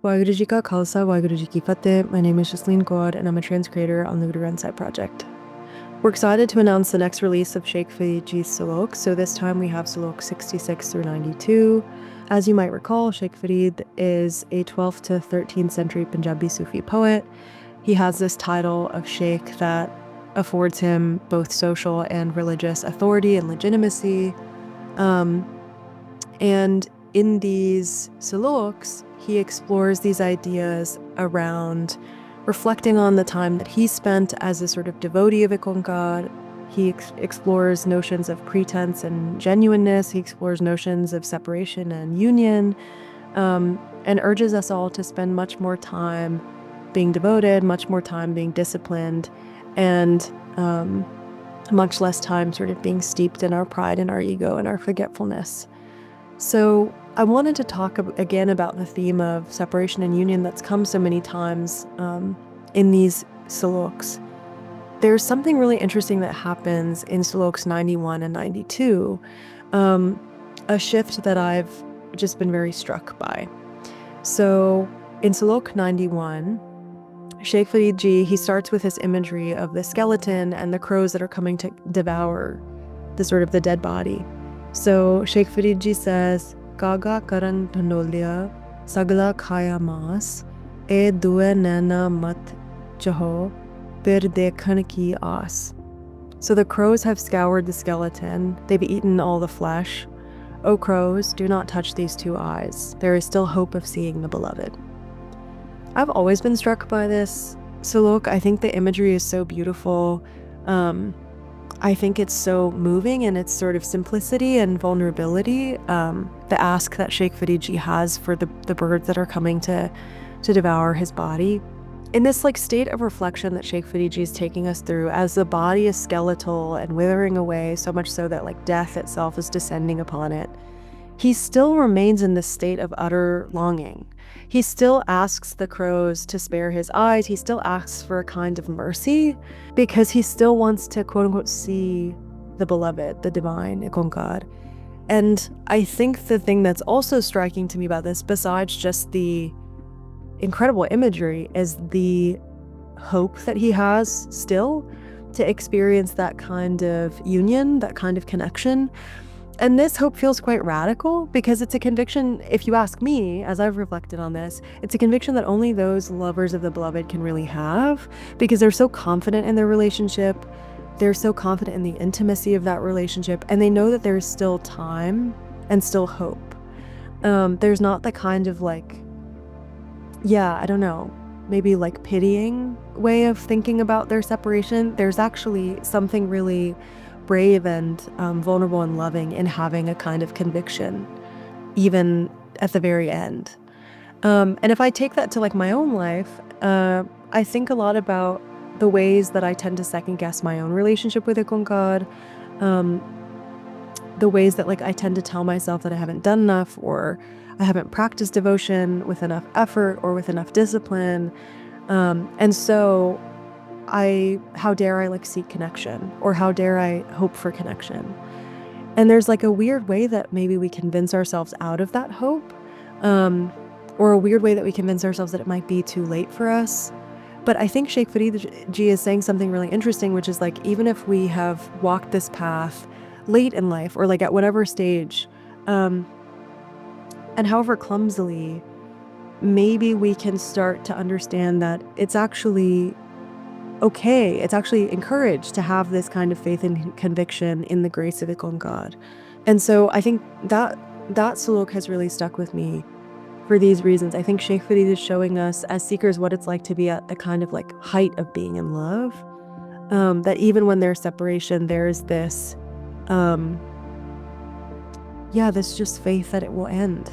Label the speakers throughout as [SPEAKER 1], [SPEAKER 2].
[SPEAKER 1] Waheguru Ji Ka Khalsa, Waheguru Ji Ki Fateh. My name is Jasleen Kaur and I'm a trans creator on the Guru Granth Sahib Project. We're excited to announce the next release of Sheikh Farid Ji's Salok. So this time we have Salok 66 through 92. As you might recall, Sheikh Farid is a 12th to 13th century Punjabi Sufi poet. He has this title of Sheikh that affords him both social and religious authority and legitimacy. And in these Saloks, he explores these ideas around reflecting on the time that he spent as a sort of devotee of Ikonkar. He explores notions of pretense and genuineness. He explores notions of separation and union, and urges us all to spend much more time being devoted, much more time being disciplined, and much less time sort of being steeped in our pride and our ego and our forgetfulness. So I wanted to talk again about the theme of separation and union that's come so many times in these Saloks. There's something really interesting that happens in Saloks 91 and 92, a shift that I've just been very struck by. So in Salok 91, Sheikh Farid Ji, he starts with his imagery of the skeleton and the crows that are coming to devour the dead body. So Sheikh Farid Ji says, Kaga karan dhanolya, sagla khaya mas, e due nana mat chaho, pir dekhan ki aas. So the crows have scoured the skeleton, they've eaten all the flesh. O crows, do not touch these two eyes. There is still hope of seeing the beloved. I've always been struck by this Salok. I think the imagery is so beautiful. I think it's so moving in its sort of simplicity and vulnerability. The ask that Sheikh Farid Ji has for the birds that are coming to devour his body. In this state of reflection that Sheikh Farid Ji is taking us through, as the body is skeletal and withering away, so much so that death itself is descending upon it, he still remains in this state of utter longing. He still asks the crows to spare his eyes. He still asks for a kind of mercy because he still wants to, quote unquote, see the beloved, the divine, Ikonkar. And I think the thing that's also striking to me about this, besides just the incredible imagery, is the hope that he has still to experience that kind of union, that kind of connection. And this hope feels quite radical because it's a conviction, if you ask me, as I've reflected on this, it's a conviction that only those lovers of the beloved can really have because they're so confident in their relationship, they're so confident in the intimacy of that relationship, and they know that there's still time and still hope. There's not the kind of maybe pitying way of thinking about their separation. There's actually something really brave and vulnerable and loving in having a kind of conviction, even at the very end. And if I take that to my own life, I think a lot about the ways that I tend to second guess my own relationship with Ikonkar, the ways that I tend to tell myself that I haven't done enough, or I haven't practiced devotion with enough effort or with enough discipline. And so how dare I seek connection, or how dare I hope for connection? And there's a weird way that maybe we convince ourselves out of that hope, or a weird way that we convince ourselves that it might be too late for us. But I think Sheikh Farid Ji is saying something really interesting, which is even if we have walked this path late in life, or at whatever stage, and however clumsily, maybe we can start to understand that it's actually okay, it's actually encouraged to have this kind of faith and conviction in the grace of Ikonkar. And so I think that Salok has really stuck with me for these reasons. I think Sheikh Farid is showing us as seekers what it's like to be at the kind of height of being in love, that even when there's separation, there's this this just faith that it will end.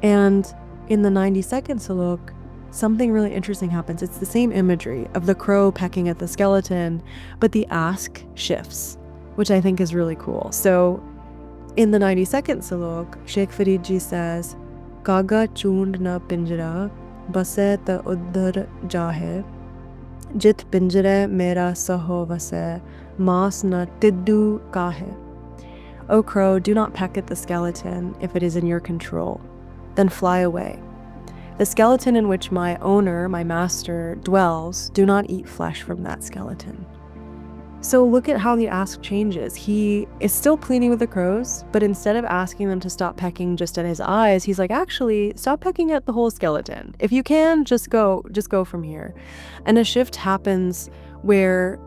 [SPEAKER 1] And in the 92nd Salok, something really interesting happens. It's the same imagery of the crow pecking at the skeleton, but the ask shifts, which I think is really cool. So in the 92nd Salok, Sheikh Farid Ji says, Kaga chund na pinjara, base ta uddhar jahe, jit pinjare mera saho vase, mas na tiddu kahe. O crow, do not peck at the skeleton if it is in your control. Then fly away. The skeleton in which my owner, my master, dwells, do not eat flesh from that skeleton. So look at how the ask changes. He is still pleading with the crows, but instead of asking them to stop pecking just at his eyes, he's like, actually, stop pecking at the whole skeleton. If you can, just go from here. And a shift happens where,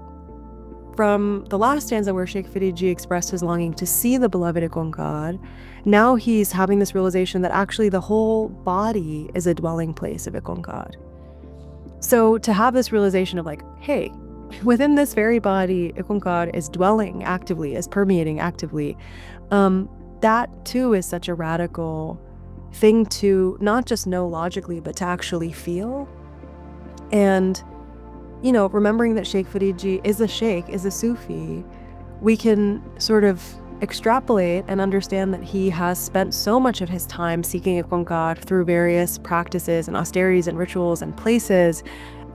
[SPEAKER 1] from the last stanza where Sheikh Farid Ji expressed his longing to see the beloved Ikonkar, now he's having this realization that actually the whole body is a dwelling place of Ikonkar. So to have this realization of like, hey, within this very body, Ikonkar is dwelling actively, is permeating actively. That too is such a radical thing to not just know logically, but to actually feel. And, you know, remembering that Sheikh Farid Ji is a sheikh, is a Sufi, we can sort of extrapolate and understand that he has spent so much of his time seeking Ikonkar through various practices and austerities and rituals and places.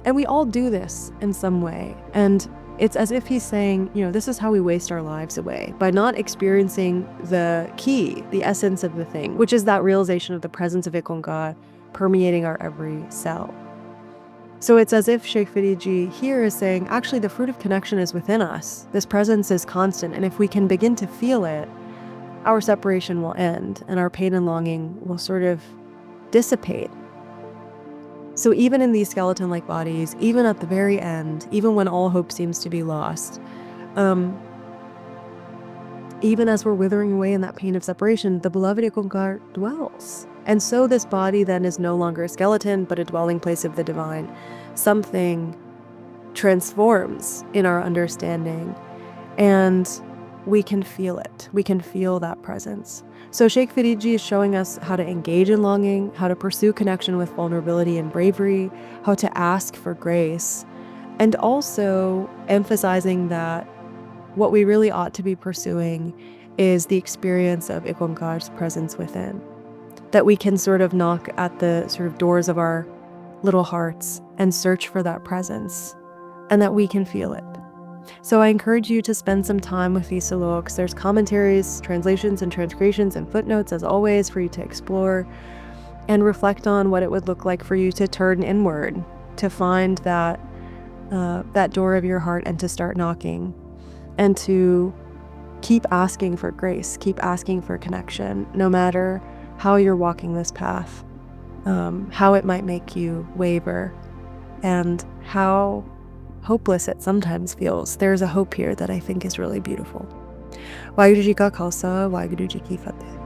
[SPEAKER 1] And we all do this in some way. And it's as if he's saying, you know, this is how we waste our lives away, by not experiencing the key, the essence of the thing, which is that realization of the presence of Ikonkar permeating our every cell. So it's as if Sheikh Farid Ji here is saying, actually, the fruit of connection is within us. This presence is constant. And if we can begin to feel it, our separation will end and our pain and longing will sort of dissipate. So even in these skeleton-like bodies, even at the very end, even when all hope seems to be lost, even as we're withering away in that pain of separation, the beloved Ikonkar dwells. And so this body then is no longer a skeleton, but a dwelling place of the divine. Something transforms in our understanding, and we can feel it. We can feel that presence. So Sheikh Farid Ji is showing us how to engage in longing, how to pursue connection with vulnerability and bravery, how to ask for grace, and also emphasizing that what we really ought to be pursuing is the experience of Ikonkar's presence within. That we can sort of knock at the sort of doors of our little hearts and search for that presence, and that we can feel it. So I encourage you to spend some time with these saloks. There's commentaries, translations, and transcriptions and footnotes, as always, for you to explore and reflect on what it would look like for you to turn inward, to find that door of your heart and to start knocking, and to keep asking for grace, keep asking for connection, no matter how you're walking this path, how it might make you waver, and how hopeless it sometimes feels. There's a hope here that I think is really beautiful. Waheguru Ji Ka Khalsa, Waheguru Ji Ki Fateh.